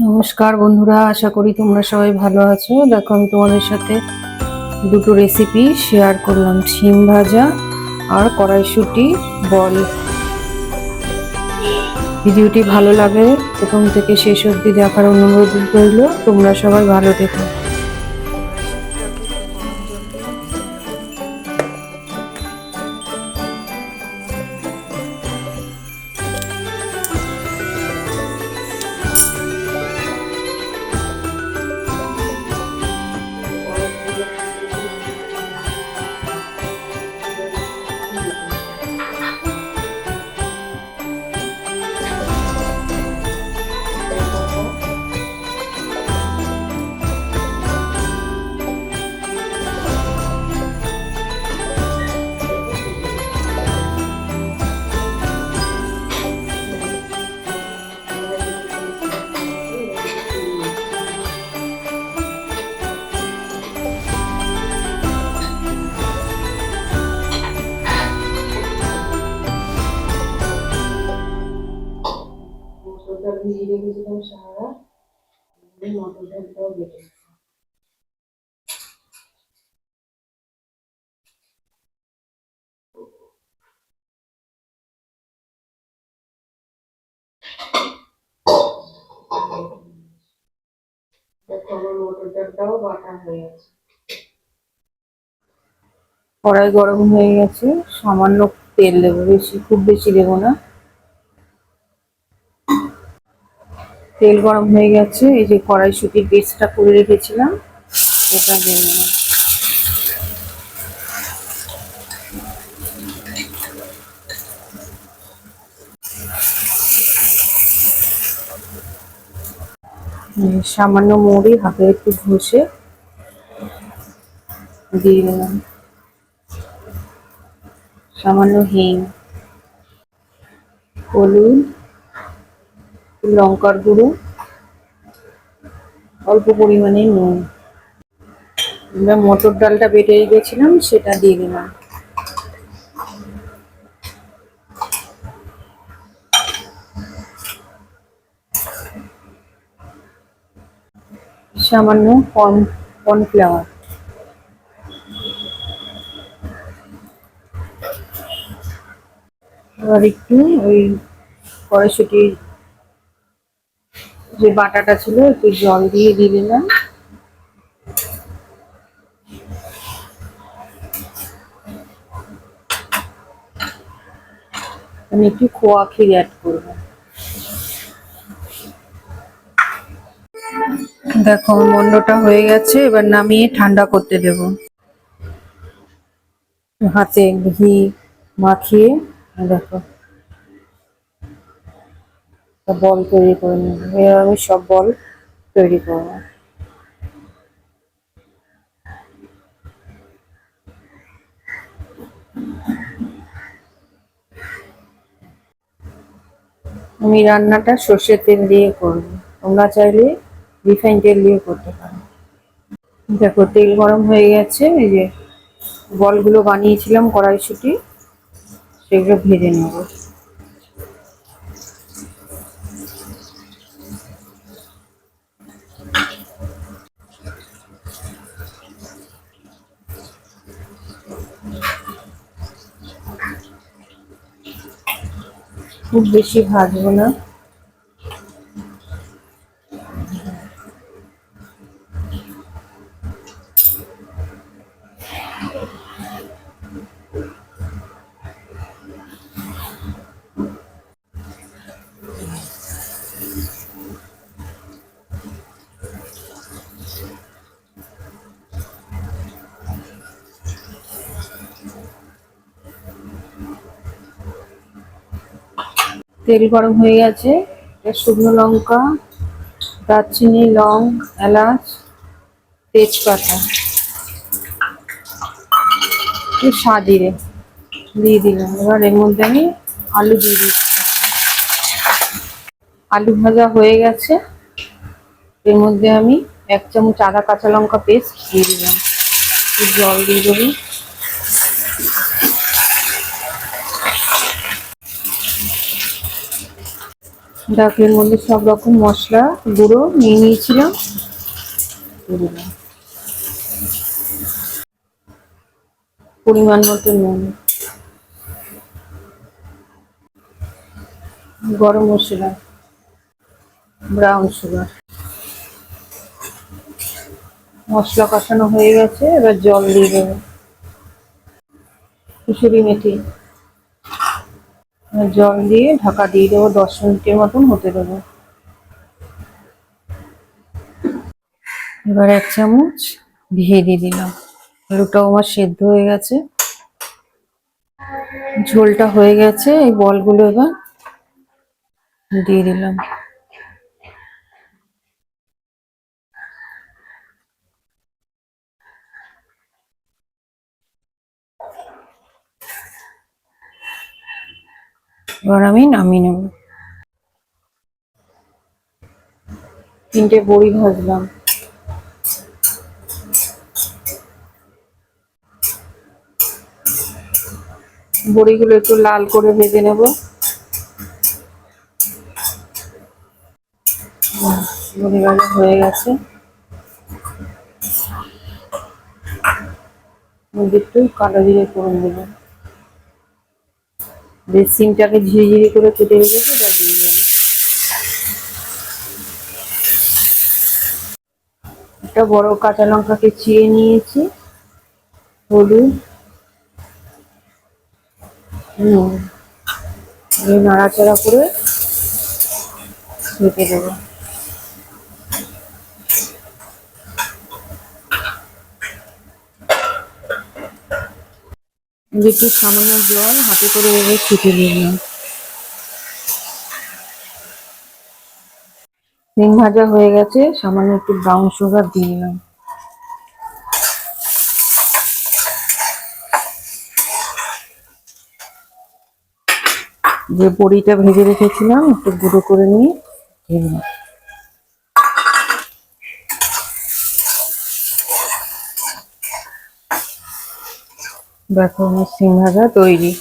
নমস্কার বন্ধুরা, আশা করি তোমরা সবাই ভালো আছো। দেখো, আমি তোমাদের সাথে দুটো রেসিপি শেয়ার করলাম, শিম ভাজা আর কড়াইশুঁটি বল। ভিডিওটি ভালো লাগে প্রথম থেকে শেষ অবধি দেখার অনুরোধ রইল। তোমরা সবাই ভালো থেকো। মটরটা ভিজিয়ে রেখেছিলাম সারা, মটর ডালটাও বেটে দেখো, আমার মটর ডালটাও বাটা হয়ে গেছে। কড়াই গরম হয়ে গেছে, সামান্য তেল দেবো, খুব বেশি দেবো না। তেল গরম হয়ে গেছে, এই যে কড়াইশুঁটির পেস্টটা করে রেখেছিলাম ওটা দিয়ে নেব। সামান্য মৌরি হাতে একটু ঘষে দিয়ে দিলাম, সামান্য হিং, হলুদ, লঙ্কার গুঁড়ো, অল্প পরিমাণে নুন। আমরা মটর ডালটা বেটে রেখেছিলাম সেটা দিয়ে দিলাম। সামান্য কর্নফ্লাওয়ার। এবার একটু ওই কড়াইশুঁটির যে বাটাটা ছিল একটু জল দিয়ে দিলাম। আমি একটু খোয়া ক্ষীর অ্যাড করব। দেখো, মন্ডটা হয়ে গেছে, এবার নামিয়ে ঠান্ডা করতে দেব। হাতে ঘি মাখিয়ে দেখো বল তৈরি করে নেব। এবার আমি সব বল তৈরি করব। আমি রান্নাটা সর্ষের তেল দিয়ে করব, তোমরা চাইলে রিফাইন তেল দিয়ে করতে পারো। দেখো, তেল গরম হয়ে গেছে, এই যে বলগুলো বানিয়েছিলাম কড়াইশুঁটি সেগুলো ভেজে নেব। খুব বেশি ভাজবো না। তেল গরম হয়ে গেছে, শুকনো লঙ্কা, দারচিনি, লং, এলাচ, তেজপাতা, সাজিরে দিয়ে দিলাম। এবার এর মধ্যে আমি আলু দিয়ে দিচ্ছি। আলু ভাজা হয়ে গেছে, এর মধ্যে আমি 1 চামচ আদা কাঁচা লঙ্কা পেস্ট দিয়ে দিলাম। জল দিয়ে দেবো। ডাকের মধ্যে সব রকম মশলা গুঁড়ো নিয়ে নিয়েছিলাম, দিয়ে দিলাম পরিমাণ মতো নুন, গরম মশলা, ব্রাউন সুগার। মশলা কষানো হয়ে গেছে, এবার জল দিয়ে দেবো, কুসুরি মেথি, জল দিয়ে ঢাকা দিয়ে দেবো, 10 মিনিটের মতন হতে দেবো। এবার 1 চামচ ঘি দিয়ে দিলাম। আলুটাও আমার সেদ্ধ হয়ে গেছে, ঝোলটা হয়ে গেছে। এই বলগুলো এবার দিয়ে দিলাম। এবার আমি নামিয়ে নেব। 3টে বড়ি ভাজলাম, বড়িগুলো একটু লাল করে ভেজে নেব। বড়ি ভাজা হয়ে গেছে, একটু কালো জিরে ফোড়ন দেবো, যে সিমটাকে ঝিরিঝিরি করে কেটে রেখেছি তা দিয়ে দেবো। একটা বড় কাঁচা লঙ্কাকে চিড়ে নিয়েছি, হলুদ, নুন, নাড়াচাড়া করে ঢেকে দেবো। একটু সামান্য জল হাতে করে এভাবে ছিটে দিলাম। সিম ভাজা হয়ে গেছে, সামান্য একটু ব্রাউন সুগার দিয়ে দিলাম। যে বড়িটা ভেজে রেখেছিলাম একটু গুঁড়ো করে নিয়ে দিলাম। দেখো আমার সিম ভাজা তৈরি।